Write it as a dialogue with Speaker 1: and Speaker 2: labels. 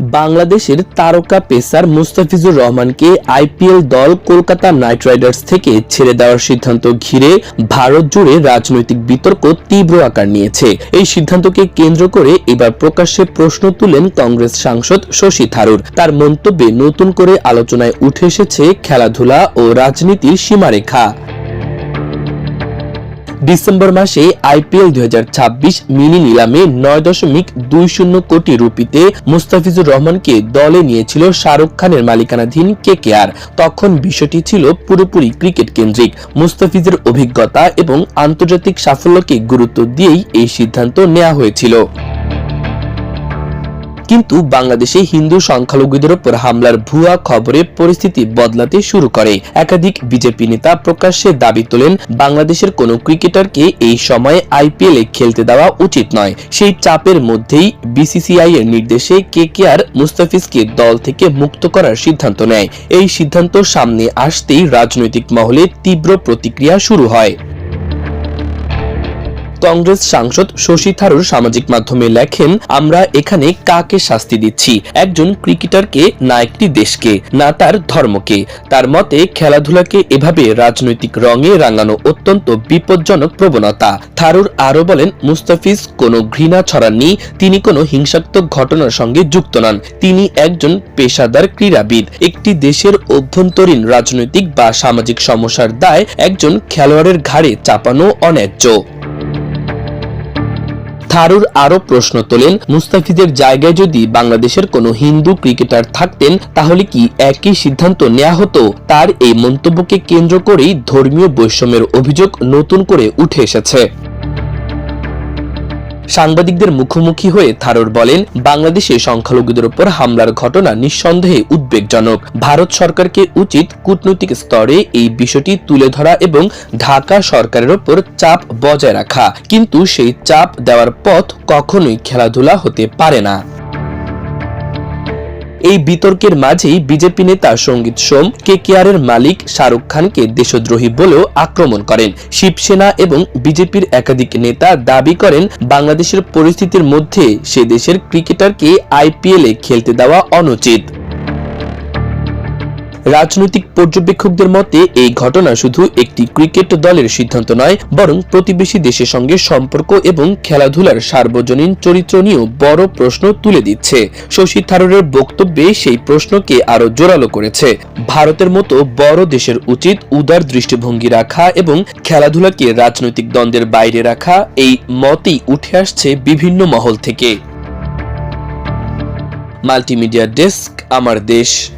Speaker 1: বাংলাদেশের তারকা পেসার মুস্তাফিজুর রহমানকে আইপিএল দল কলকাতা নাইট রাইডার্স থেকে ছেড়ে দেওয়ার সিদ্ধান্ত ঘিরে ভারত জুড়ে রাজনৈতিক বিতর্ক তীব্র আকার নিয়েছে। এই সিদ্ধান্তকে কেন্দ্র করে এবার প্রকাশ্যে প্রশ্ন তুলেন কংগ্রেস সাংসদ শশী থারুর। তার মন্তব্যে নতুন করে আলোচনায় উঠে এসেছে খেলাধুলা ও রাজনীতির সীমারেখা। ডিসেম্বর মাসে আইপিএল 2026 মিনি নিলামে 9.20 কোটি রুপিতে মুস্তাফিজুর রহমানকে দলে নিয়েছিল শাহরুখ খানের মালিকানাধীন কেকেআর। তখন বিষয়টি ছিল পুরোপুরি ক্রিকেট কেন্দ্রিক। মুস্তাফিজের অভিজ্ঞতা এবং আন্তর্জাতিক সাফল্যকে গুরুত্ব দিয়েই এই সিদ্ধান্ত নেওয়া হয়েছিল। কিন্তু বাংলাদেশে হিন্দু সংখ্যালঘুদের উপর হামলার ভুয়া খবরে পরিস্থিতি বদলাতে শুরু করে। একাধিক বিজেপি নেতা প্রকাশ্যে দাবি তোলেন বাংলাদেশের কোনো ক্রিকেটারকে এই সময়ে আইপিএলে খেলতে দেওয়া উচিত নয়। সেই চাপের মধ্যেই বিসিসিআই এর নির্দেশে কেকেআর মুস্তাফিজকে দল থেকে মুক্ত করার সিদ্ধান্ত নেয়। এই সিদ্ধান্ত সামনে আসতেই রাজনৈতিক মহলে তীব্র প্রতিক্রিয়া শুরু হয়। কংগ্রেস সাংসদ শশী থারুর সামাজিক মাধ্যমে লেখেন, আমরা এখানে কাকে শাস্তি দিচ্ছি? একজন ক্রিকেটারকে, না একটি দেশকে, না তার ধর্মকে। তার মতে খেলাধুলাকে এভাবে রাজনৈতিক রঙে রাঙানো অত্যন্ত বিপজ্জনক প্রবণতা। থারুর আরো বলেন, মুস্তাফিজ কোনো ঘৃণা ছড়াননি, তিনি কোনো হিংসাত্মক ঘটনার সঙ্গে যুক্ত নন। তিনি একজন পেশাদার ক্রীড়াবিদ। একটি দেশের অভ্যন্তরীণ রাজনৈতিক বা সামাজিক সমস্যার দায় একজন খেলোয়াড়ের ঘাড়ে চাপানো অন্যায্য। থারুর আরো প্রশ্ন তোলেন, মুস্তাফিজের জায়গায় যদি বাংলাদেশের কোনো হিন্দু ক্রিকেটার থাকতেন তাহলে কি একই সিদ্ধান্ত নেওয়া হতো? তার এই মন্তব্যকে কেন্দ্র করেই ধর্মীয় বৈষম্যের অভিযোগ নতুন করে উঠে এসেছে। সাংবাদিকদের মুখোমুখি হয়ে থারুর বলেন, বাংলাদেশে সংখ্যালঘুদের উপর হামলার ঘটনা নিঃসন্দেহে উদ্বেগজনক। ভারত সরকারকে উচিত কূটনৈতিক স্তরে এই বিষয়টি তুলে ধরা এবং ঢাকা সরকারের উপর চাপ বজায় রাখা। কিন্তু সেই চাপ দেওয়ার পথ কখনোই খেলাধুলা হতে পারে না। এই বিতর্কের মাঝেই বিজেপি নেতা সঙ্গীত সোম কেকেআরের মালিক শাহরুখ খানকে দেশদ্রোহী বলেও আক্রমণ করেন। শিবসেনা এবং বিজেপির একাধিক নেতা দাবি করেন, বাংলাদেশের পরিস্থিতির মধ্যে সে দেশের ক্রিকেটারকে আইপিএলে খেলতে দেওয়া অনুচিত। রাজনৈতিক পর্যবেক্ষকদের মতে এই ঘটনা শুধু একটি ক্রিকেট দলের সিদ্ধান্ত নয়, বরং প্রতিবেশী দেশের সঙ্গে সম্পর্ক এবং খেলাধুলার সার্বজনীন চরিত্র নিয়েও বড় প্রশ্ন তুলে দিচ্ছে। শশী থারুরের বক্তব্যে সেই প্রশ্নকে আরো জোরালো করেছে। ভারতের মতো বড় দেশের উচিত উদার দৃষ্টিভঙ্গি রাখা এবং খেলাধুলাকে রাজনৈতিক দ্বন্দ্বের বাইরে রাখা। এই মতই উঠে আসছে বিভিন্ন মহল থেকে। মাল্টিমিডিয়া ডেস্ক, আমার দেশ।